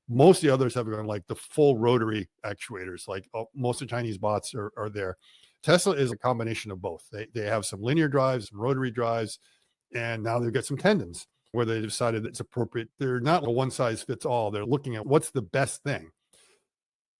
Most of the others have gone like the full rotary actuators, like most of the Chinese bots are there. Tesla is a combination of both. They have some linear drives, some rotary drives, and now they've got some tendons where they decided it's appropriate. They're not a one size fits all. They're looking at what's the best thing.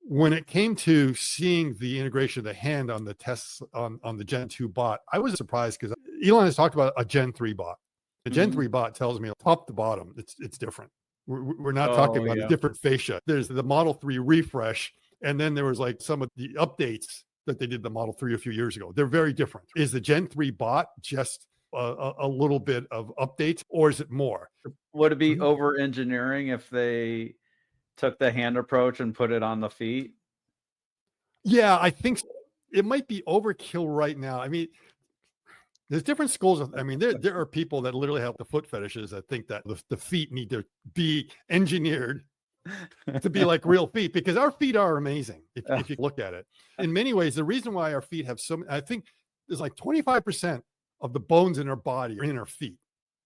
When it came to seeing the integration of the hand on the tests on the Gen 2 bot, I was surprised because Elon has talked about a Gen 3 bot. The Gen 3 bot tells me top to bottom, it's different. We're not talking about a different fascia. There's the Model 3 refresh, and then there was like some of the updates that they did the Model 3 a few years ago. They're very different. Is the Gen 3 bot just a little bit of updates, or is it more? Would it be over engineering if they took the hand approach and put it on the feet? Yeah, I think it might be overkill right now. I mean, there's different schools of, I mean, there are people that literally have the foot fetishes that think that the feet need to be engineered to be like real feet, because our feet are amazing if you look at it. In many ways, the reason why our feet have so, I think there's like 25% of the bones in our body are in our feet.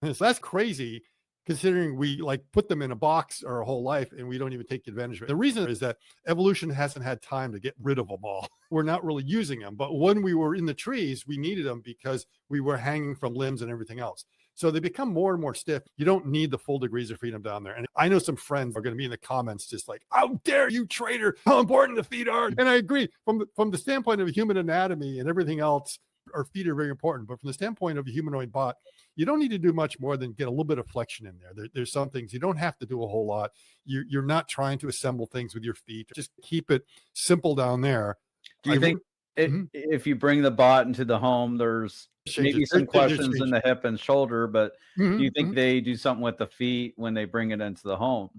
And so that's crazy, considering we like put them in a box our whole life and we don't even take advantage of it. The reason is that evolution hasn't had time to get rid of them all. We're not really using them. But when we were in the trees, we needed them because we were hanging from limbs and everything else. So they become more and more stiff. You don't need the full degrees of freedom down there. And I know some friends are going to be in the comments just like, how dare you, traitor, how important the feet are. And I agree, from the standpoint of human anatomy and everything else, our feet are very important. But from the standpoint of a humanoid bot, you don't need to do much more than get a little bit of flexion in there. There's some things you don't have to do a whole lot. You're not trying to assemble things with your feet. Just keep it simple down there. Do you think if you bring the bot into the home, there's maybe some questions in the hip and shoulder, but do you think they do something with the feet when they bring it into the home?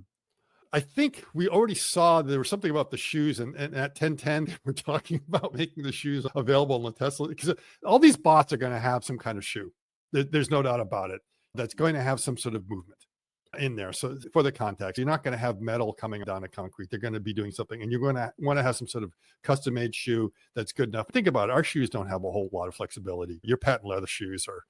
I think we already saw there was something about the shoes, and at 1010, we're talking about making the shoes available in the Tesla, because all these bots are going to have some kind of shoe. There's no doubt about it. That's going to have some sort of movement in there. So for the context, you're not going to have metal coming down to concrete. They're going to be doing something, and you're going to want to have some sort of custom made shoe that's good enough. Think about it. Our shoes don't have a whole lot of flexibility. Your patent leather shoes are,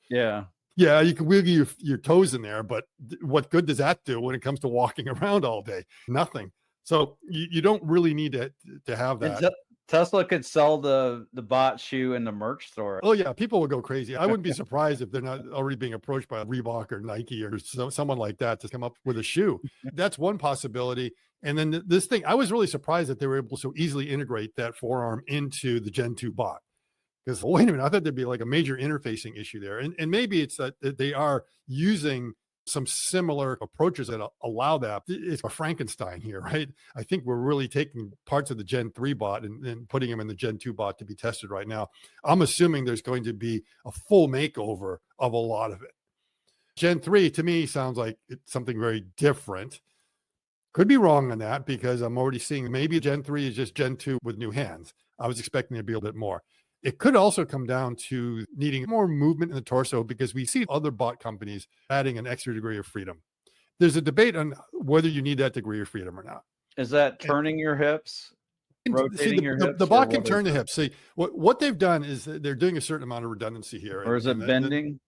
yeah, you can wiggle your toes in there, but what good does that do when it comes to walking around all day? Nothing. So you don't really need to have that. Tesla could sell the bot shoe in the merch store. Oh yeah, people would go crazy. I wouldn't be surprised if they're not already being approached by Reebok or Nike or someone like that to come up with a shoe. That's one possibility. And then this thing, I was really surprised that they were able to so easily integrate that forearm into the Gen 2 bot. Because wait a minute, I thought there'd be like a major interfacing issue there. And maybe it's that they are using some similar approaches that allow that. It's a Frankenstein here, right? I think we're really taking parts of the Gen 3 bot and putting them in the Gen 2 bot to be tested right now. I'm assuming there's going to be a full makeover of a lot of it. Gen 3 to me sounds like it's something very different. Could be wrong on that, because I'm already seeing maybe Gen 3 is just Gen 2 with new hands. I was expecting there to be a little bit more. It could also come down to needing more movement in the torso, because we see other bot companies adding an extra degree of freedom. There's a debate on whether you need that degree of freedom or not. Is that turning your hips? Rotating your hips? The bot can turn the hips. See, what they've done is they're doing a certain amount of redundancy here. Or is it bending?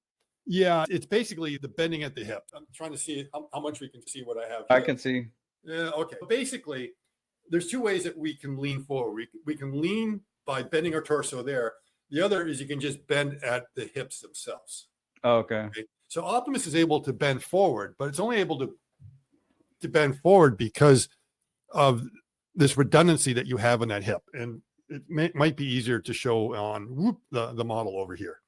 Yeah, it's basically the bending at the hip. I'm trying to see how much we can see what I have here. I can see. Yeah, okay. Basically, there's two ways that we can lean forward. We can lean by bending our torso there. The other is you can just bend at the hips themselves. Oh, okay. So Optimus is able to bend forward, but it's only able to bend forward because of this redundancy that you have in that hip. And it might be easier to show on the model over here.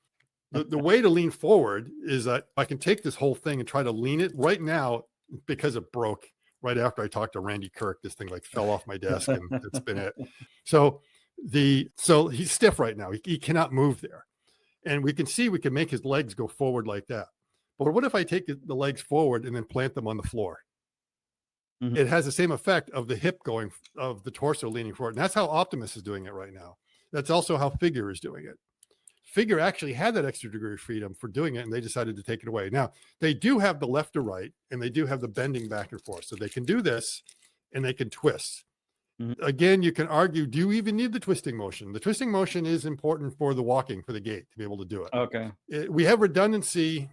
the way to lean forward is that I can take this whole thing and try to lean it right now because it broke right after I talked to Randy Kirk. This thing like fell off my desk and it's been it. So he's stiff right now. He cannot move there. And we can see we can make his legs go forward like that. But what if I take the legs forward and then plant them on the floor? Mhm. It has the same effect of the hip going, of the torso leaning forward. And that's how Optimus is doing it right now. That's also how Figure is doing it. Figure actually had that extra degree of freedom for doing it, and they decided to take it away. Now, they do have the left to right, and they do have the bending back and forth. So they can do this, and they can twist. Mhm. Again, you can argue, do you even need the twisting motion? The twisting motion is important for the walking, for the gait, to be able to do it. Okay. We have redundancy.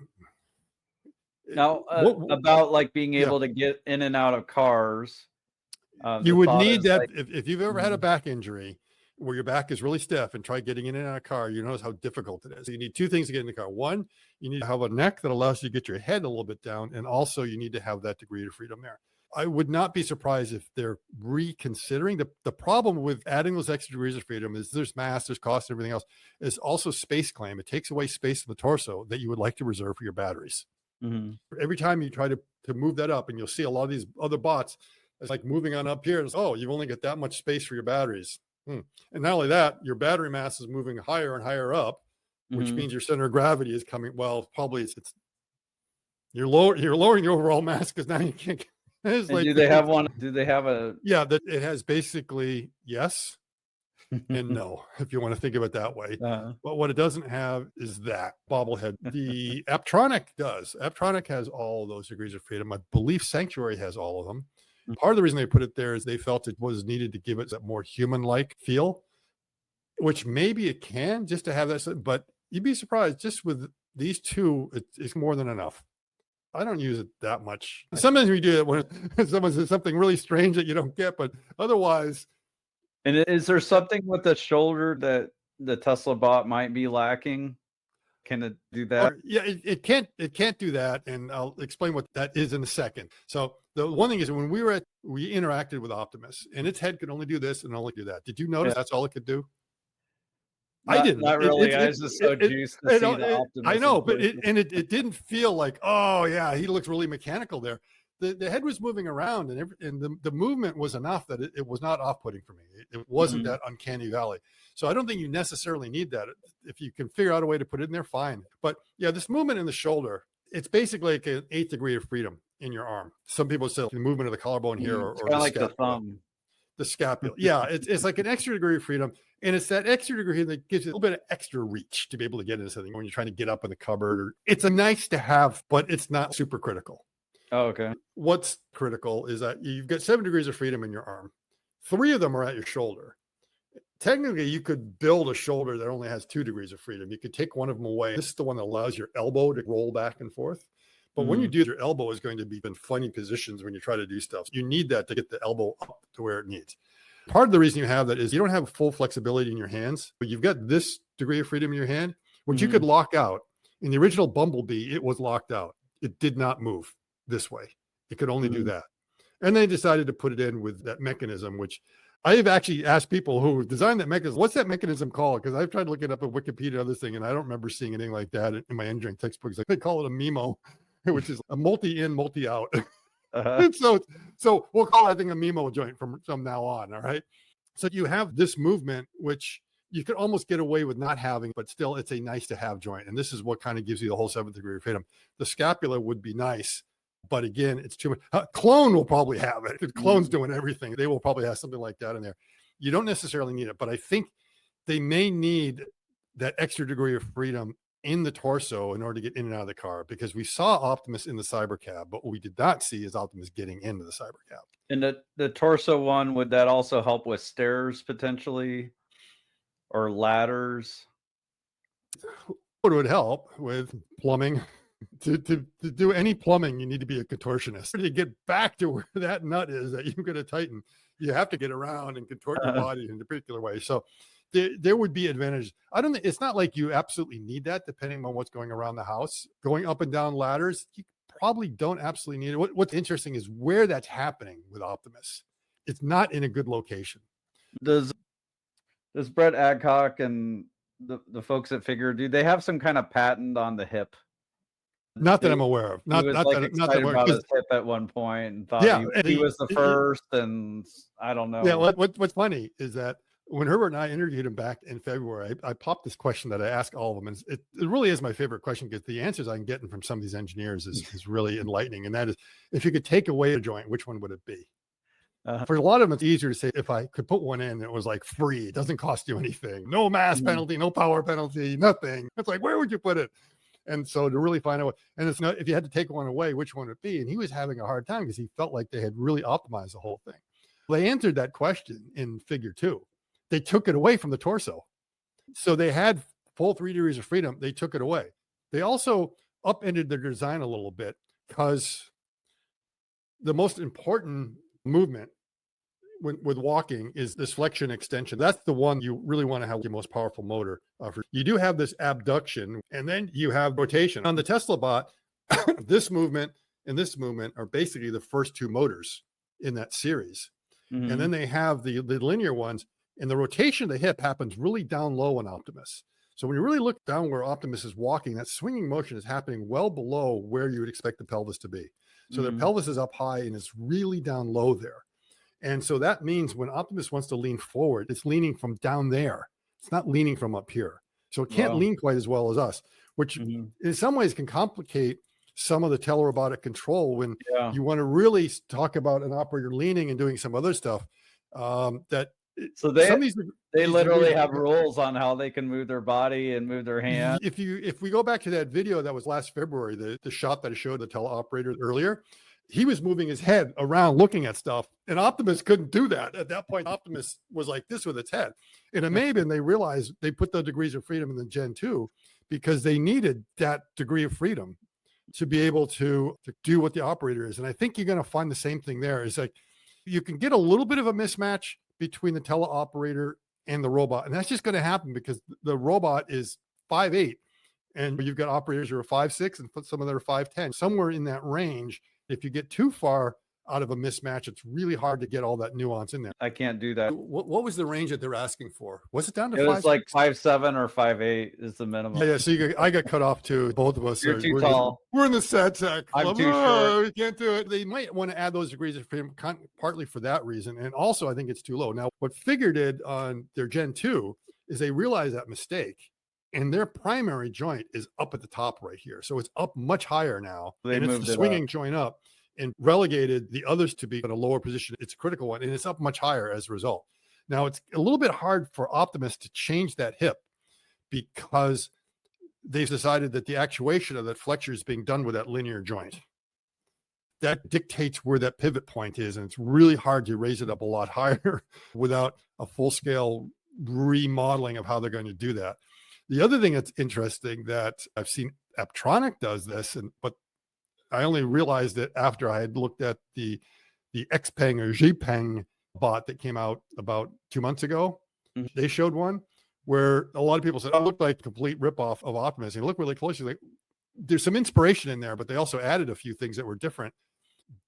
Now, about like being able to get in and out of cars. You would need that like, if you've ever had a back injury where your back is really stiff and try getting in and out of a car, you notice how difficult it is. So you need two things to get in the car. One, you need to have a neck that allows you to get your head a little bit down. And also you need to have that degree of freedom there. I would not be surprised if they're reconsidering. The problem with adding those extra degrees of freedom is there's mass, there's cost, and everything else. It's also space claim. It takes away space in the torso that you would like to reserve for your batteries. Mhm. Every time you try to move that up, and you'll see a lot of these other bots, it's like moving on up here. It's, oh, you've only got that much space for your batteries. And not only that, your battery mass is moving higher and higher up, which Mhm. means your center of gravity is coming. Well, probably it's you're lowering your overall mass because now you can't. And do they have one? Do they have a? Yeah, that it has basically yes and no, if you want to think of it that way. But what it doesn't have is that bobblehead. The Aptronic does. Aptronic has all of those degrees of freedom. I believe Sanctuary has all of them. Part of the reason they put it there is they felt it was needed to give it that more human-like feel, which maybe it can, just to have that. But you'd be surprised, just with these two, it's more than enough. I don't use it that much. Sometimes we do it when someone says something really strange that you don't get, but otherwise. And is there something with the shoulder that the Tesla bot might be lacking? Can it do that? Yeah, it can't do that, and I'll explain what that is in a second. So the one thing is, when we interacted with Optimus, and its head could only do this and only do that. Did you notice that's all it could do? I didn't. Not really. I was just so juiced to see the Optimus. I know, but it didn't feel like, oh yeah, he looks really mechanical there. The head was moving around, and the movement was enough that it was not off-putting for me. It wasn't that uncanny valley. So I don't think you necessarily need that. If you can figure out a way to put it in there, fine. But yeah, this movement in the shoulder, it's basically like an 8th degree of freedom in your arm. Some people say the movement of the collarbone here, or the like scapula. The thumb. The scapula. Yeah, it's like an extra degree of freedom. And it's that extra degree that gives you a little bit of extra reach to be able to get into something when you're trying to get up in the cupboard. It's a nice to have, but it's not super critical. Oh, okay. What's critical is that you've got 7 degrees of freedom in your arm. 3 of them are at your shoulder. Technically, you could build a shoulder that only has 2 degrees of freedom. You could take one of them away. This is the one that allows your elbow to roll back and forth. But when you do, your elbow is going to be in funny positions when you try to do stuff. You need that to get the elbow up to where it needs. Part of the reason you have that is you don't have full flexibility in your hands, but you've got this degree of freedom in your hand, which you could lock out. In the original Bumblebee, it was locked out. It did not move this way. It could only do that. And they decided to put it in with that mechanism, which I've actually asked people who designed that mechanism, what's that mechanism called? Because I've tried to look it up at Wikipedia and other thing, and I don't remember seeing anything like that in my engineering textbooks. They call it a MIMO, which is a multi-in, multi-out. So we'll call that thing a MIMO joint from now on. All right. So you have this movement, which you could almost get away with not having, but still it's a nice to have joint. And this is what kind of gives you the whole 7th degree of freedom. The scapula would be nice, but again, it's too much. Clone will probably have it. Clone's doing everything. They will probably have something like that in there. You don't necessarily need it, but I think they may need that extra degree of freedom in the torso in order to get in and out of the car, because we saw Optimus in the Cybercab, but what we did not see is Optimus getting into the Cybercab. And the torso one, would that also help with stairs potentially, or ladders? It would help with plumbing. To do any plumbing, you need to be a contortionist. To get back to where that nut is that you're going to tighten, you have to get around and contort your body in a particular way. So there would be advantage. I don't think it's not like you absolutely need that, depending on what's going around the house. Going up and down ladders, you probably don't absolutely need it. What's interesting is where that's happening with Optimus. It's not in a good location. Does Brett Adcock and the folks at Figure, do they have some kind of patent on the hip? Not that I'm aware of. He was like excited about his hip at one point and thought yeah, he was the first, and I don't know. Yeah, what's funny is that when Herbert and I interviewed him back in February, I popped this question that I ask all of them, and it really is my favorite question because the answers I'm getting from some of these engineers is really enlightening. And that is, if you could take away a joint, which one would it be? For a lot of them, it's easier to say, if I could put one in, it was like free, it doesn't cost you anything, no mass penalty, no power penalty, nothing. It's like, where would you put it? And so to really find out, and it's not, if you had to take one away, which one would it be? And he was having a hard time because he felt like they had really optimized the whole thing. They answered that question in Figure 2. They took it away from the torso. So they had full 3 degrees of freedom. They took it away. They also upended their design a little bit because the most important movement with walking is this flexion extension. That's the one you really want to have the most powerful motor. You do have this abduction, and then you have rotation. On the Tesla bot, this movement and this movement are basically the first 2 motors in that series. And then they have the linear ones, and the rotation of the hip happens really down low on Optimus. So when you really look down where Optimus is walking, that swinging motion is happening well below where you would expect the pelvis to be. So the pelvis is up high and it's really down low there. And so that means when Optimus wants to lean forward, it's leaning from down there. It's not leaning from up here. So it can't lean quite as well as us, which in some ways can complicate some of the telerobotic control when you want to really talk about an operator leaning and doing some other stuff. So they literally have rules on how they can move their body and move their hand. If we go back to that video that was last February, the shot that I showed the teleoperator earlier, he was moving his head around looking at stuff, and Optimus couldn't do that. At that point, Optimus was like this with its head. And it may have been they realized they put the degrees of freedom in the Gen 2 because they needed that degree of freedom to be able to do what the operator is. And I think you're going to find the same thing there. It's like you can get a little bit of a mismatch between the teleoperator and the robot. And that's just going to happen because the robot is 5'8", and you've got operators who are 5'6", and some of them are 5'10", somewhere in that range. If you get too far out of a mismatch, it's really hard to get all that nuance in there. I can't do that. What was the range that they're asking for? Was it down to 5? It was like 5'7" or 5'8" is the minimum. Yeah, so I got cut off too. Both of us You're too tall. We're in the sad sack. I'm too short. We can't do it. They might want to add those degrees of freedom partly for that reason. And also, I think it's too low. Now, what Figure did on their Gen 2 is they realized that mistake. And their primary joint is up at the top right here. So it's up much higher now. And it's the swinging joint up, and relegated the others to be in a lower position. It's a critical one, and it's up much higher as a result. Now, it's a little bit hard for Optimus to change that hip because they've decided that the actuation of that flexure is being done with that linear joint. That dictates where that pivot point is, and it's really hard to raise it up a lot higher without a full-scale remodeling of how they're going to do that. The other thing that's interesting that I've seen Apptronic does this, but I only realized it after I had looked at the Xpeng or Xpeng bot that came out about 2 months ago. They showed one where a lot of people said, oh, it looked like a complete ripoff of Optimus. And you look really closely, like there's some inspiration in there, but they also added a few things that were different.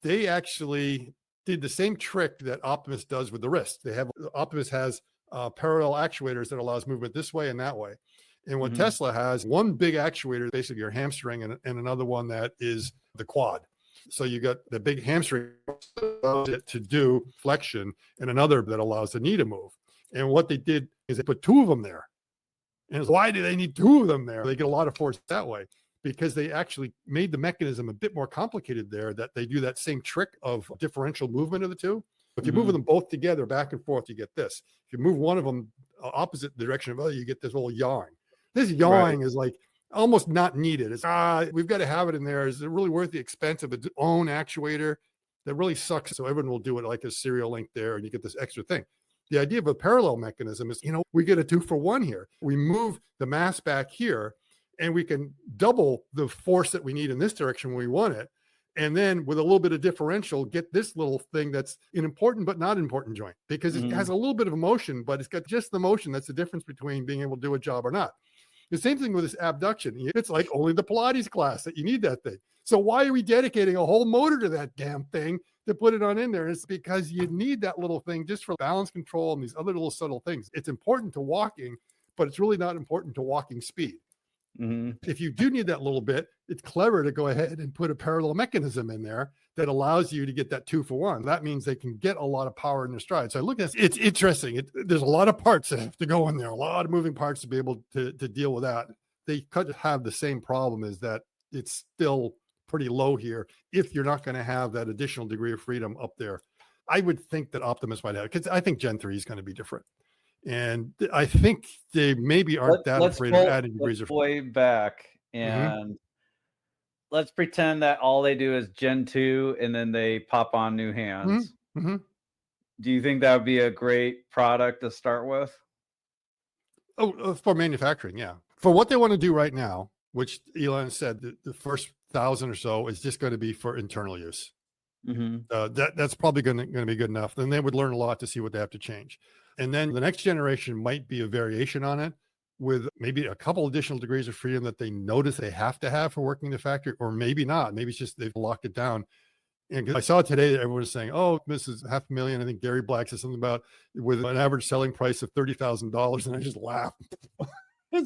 They actually did the same trick that Optimus does with the wrist. Optimus has parallel actuators that allows movement this way and that way. And what Tesla has, one big actuator, basically your hamstring, and another one that is the quad. So you got the big hamstring to do flexion, and another that allows the knee to move. And what they did is they put 2 of them there. And why do they need 2 of them there? They get a lot of force that way because they actually made the mechanism a bit more complicated there, that they do that same trick of differential movement of the 2. If you move them both together back and forth, you get this. If you move one of them opposite the direction of the other, you get this little yawing. This yawing is like almost not needed. It's we've got to have it in there. Is it really worth the expense of its own actuator? That really sucks. So everyone will do it like a serial link there, and you get this extra thing. The idea of a parallel mechanism is, we get a 2-for-1 here. We move the mass back here, and we can double the force that we need in this direction when we want it. And then with a little bit of differential, get this little thing that's an important but not important joint, because it has a little bit of motion, but it's got just the motion. That's the difference between being able to do a job or not. The same thing with this abduction. It's like only the Pilates class that you need that thing. So why are we dedicating a whole motor to that damn thing to put it on in there? It's because you need that little thing just for balance control and these other little subtle things. It's important to walking, but it's really not important to walking speed. Mhm. If you do need that little bit, it's clever to go ahead and put a parallel mechanism in there that allows you to get that 2-for-1. That means they can get a lot of power in their stride. So I look at this, it's interesting. There's a lot of parts that have to go in there, a lot of moving parts to be able to deal with that. They could have the same problem, is that it's still pretty low here if you're not going to have that additional degree of freedom up there. I would think that Optimus might have, because I think Gen 3 is going to be different. And I think they maybe aren't that afraid of adding degrees of way back, and let's pretend that all they do is Gen 2 and then they pop on new hands. Do you think that would be a great product to start with? Oh, for manufacturing, yeah. For what they want to do right now, which Elon said that the first 1,000 or so is just going to be for internal use. That's probably going to be good enough. Then they would learn a lot to see what they have to change. And then the next generation might be a variation on it, with maybe a couple additional degrees of freedom that they notice they have to have for working the factory, or maybe not. Maybe it's just they've locked it down. And I saw today that everyone was saying, oh, this is $500,000. I think Gary Black said something about with an average selling price of $30,000. And I just laughed.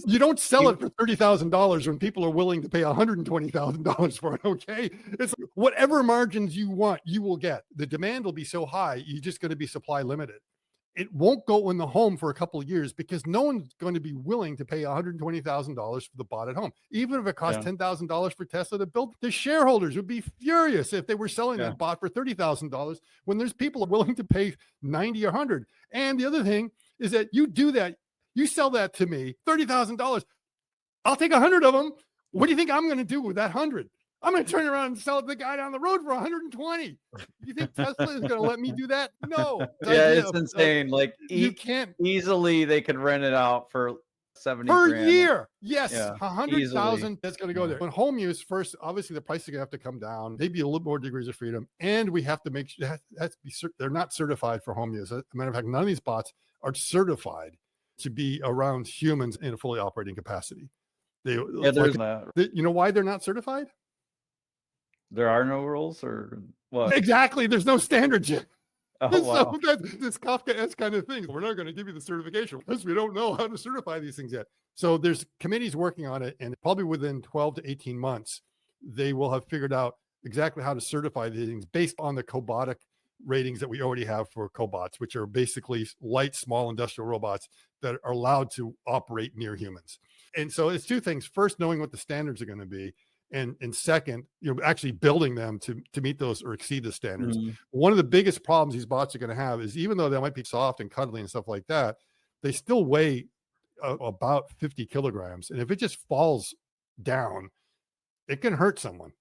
You don't sell it for $30,000 when people are willing to pay $120,000 for it. Okay. It's whatever margins you want, you will get. The demand will be so high, you're just going to be supply limited. It won't go in the home for a couple of years because no one's going to be willing to pay $120,000 for the bot at home. Even if it costs $10,000 for Tesla to build, the shareholders would be furious if they were selling that bot for $30,000 when there's people willing to pay 90 or 100. And the other thing is that you do that, you sell that to me, $30,000. I'll take 100 of them. What do you think I'm going to do with that 100? I'm going to turn around and sell it to the guy down the road for 120. You think Tesla is going to let me do that? No. Yeah, it's insane. Like you can't easily, they could rent it out for 70 per grand. year. Yes, 100,000. That's going to go there. When home use, first, obviously the price is going to have to come down. Maybe a little more degrees of freedom, and we have to make sure they're not certified for home use. As a matter of fact, none of these bots are certified to be around humans in a fully operating capacity. You know why they're not certified? There are no rules, or what? Exactly. There's no standards yet. Oh, wow. So this Kafka-esque kind of thing. We're not going to give you the certification because we don't know how to certify these things yet. So there's committees working on it, and probably within 12 to 18 months, they will have figured out exactly how to certify these things based on the cobotic ratings that we already have for cobots, which are basically light, small industrial robots that are allowed to operate near humans. And so it's two things. First, knowing what the standards are going to be. And second, actually building them to meet those or exceed the standards. One of the biggest problems these bots are going to have is, even though they might be soft and cuddly and stuff like that, they still weigh about 50 kilograms. And if it just falls down, it can hurt someone,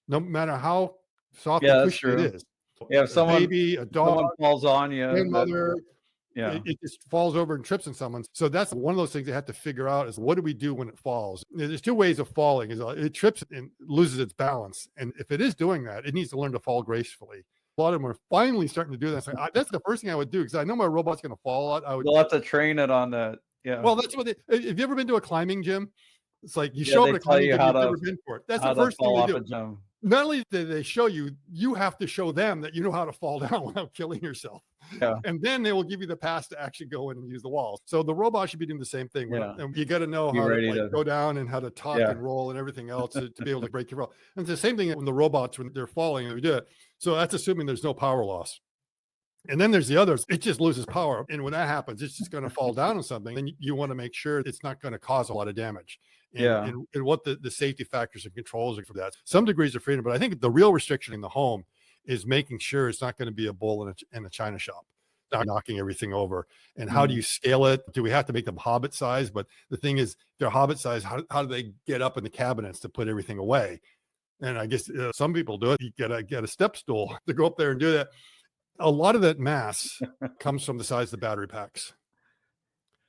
no matter how soft and cushy it is. Yeah, if a dog falls on you, grandmother, it just falls over and trips on someone. So that's one of those things they have to figure out, is what do we do when it falls? There's two ways of falling. It trips and loses its balance. And if it is doing that, it needs to learn to fall gracefully. A lot of them are finally starting to do that. Like, that's the first thing I would do, because I know my robot's going to fall a lot. You'll have to train it on that. Yeah. Well, that's what have you ever been to a climbing gym? It's like you show up at a climbing gym, you've never been for it. That's the first thing they do. Not only do they show you, you have to show them that you know how to fall down without killing yourself. Yeah. And then they will give you the pass to actually go in and use the walls. So the robot should be doing the same thing. And you got to know how to go down and how to talk and roll and everything else to be able to break your fall. And it's the same thing when the robots, when they're falling, and we do it. So that's assuming there's no power loss. And then there's the others. It just loses power. And when that happens, it's just going to fall down on something. And you want to make sure it's not going to cause a lot of damage. And what the safety factors and controls are for that. Some degrees of freedom, but I think the real restriction in the home is making sure it's not going to be a bull in a china shop, not knocking everything over. And how do you scale it? Do we have to make them hobbit size? But the thing is, they're hobbit size. How do they get up in the cabinets to put everything away? And I guess some people do it. You get a step stool to go up there and do that. A lot of that mass comes from the size of the battery packs.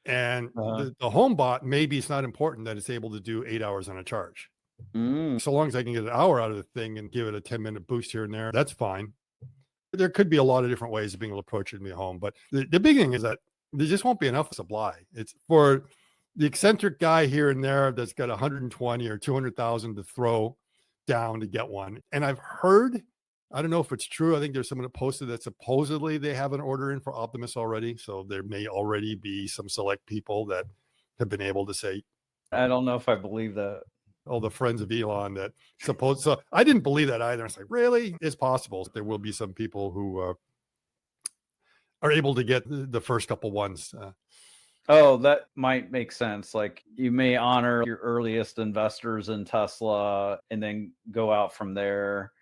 And the home bot, maybe it's not important that it's able to do 8 hours on a charge. So long as I can get an hour out of the thing and give it a 10-minute boost here and there, that's fine. There could be a lot of different ways of being able to approach it in the home. But the big thing is that there just won't be enough supply. It's for the eccentric guy here and there that's got 120 or 200,000 to throw down to get one. And I've heard, I don't know if it's true, I think there's someone that posted that supposedly they have an order in for Optimus already. So there may already be some select people that have been able to say, I don't know if I believe that. all the friends of Elon that suppose. So I didn't believe that either. It's like, really? It's possible. There will be some people who are able to get the first couple ones. Oh, that might make sense. Like you may honor your earliest investors in Tesla and then go out from there.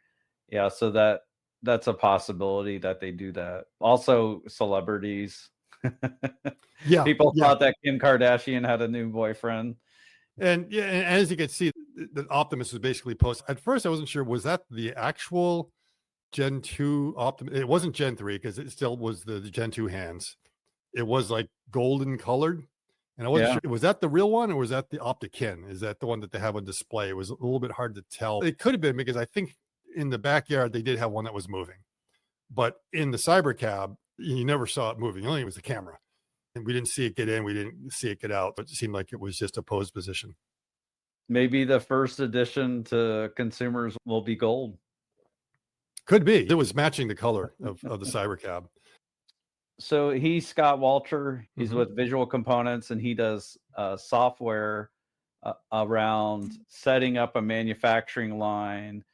Yeah, so that's a possibility that they do that. Also, celebrities. Yeah, People yeah. thought that Kim Kardashian had a new boyfriend. And yeah, and as you can see, the Optimus was basically posted. At first, I wasn't sure, was that the actual Gen 2 Optimus? It wasn't Gen 3 because it still was the Gen 2 hands. It was like golden colored. And I wasn't Yeah. sure, was that the real one or was that the Optikin? Is that the one that they have on display? It was a little bit hard to tell. It could have been because I think in the backyard they did have one that was moving. But in the cyber cab, you never saw it moving. Only it was the camera. And we didn't see it get in, we didn't see it get out. But it seemed like it was just a posed position. Maybe the first addition to consumers will be gold. Could be. It was matching the color of the cyber cab. So he's Scott Walter. He's Mhm. with Visual Components, and he does software around setting up a manufacturing line,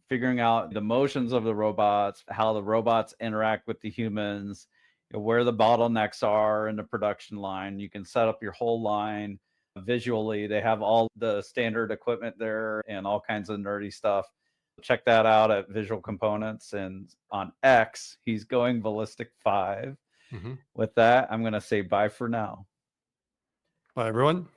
figuring out the motions of the robots, how the robots interact with the humans, where the bottlenecks are in the production line. You can set up your whole line visually. They have all the standard equipment there and all kinds of nerdy stuff. Check that out at Visual Components. And on X, he's going ballistic 5. Mhm. With that, I'm going to say bye for now. Bye, everyone.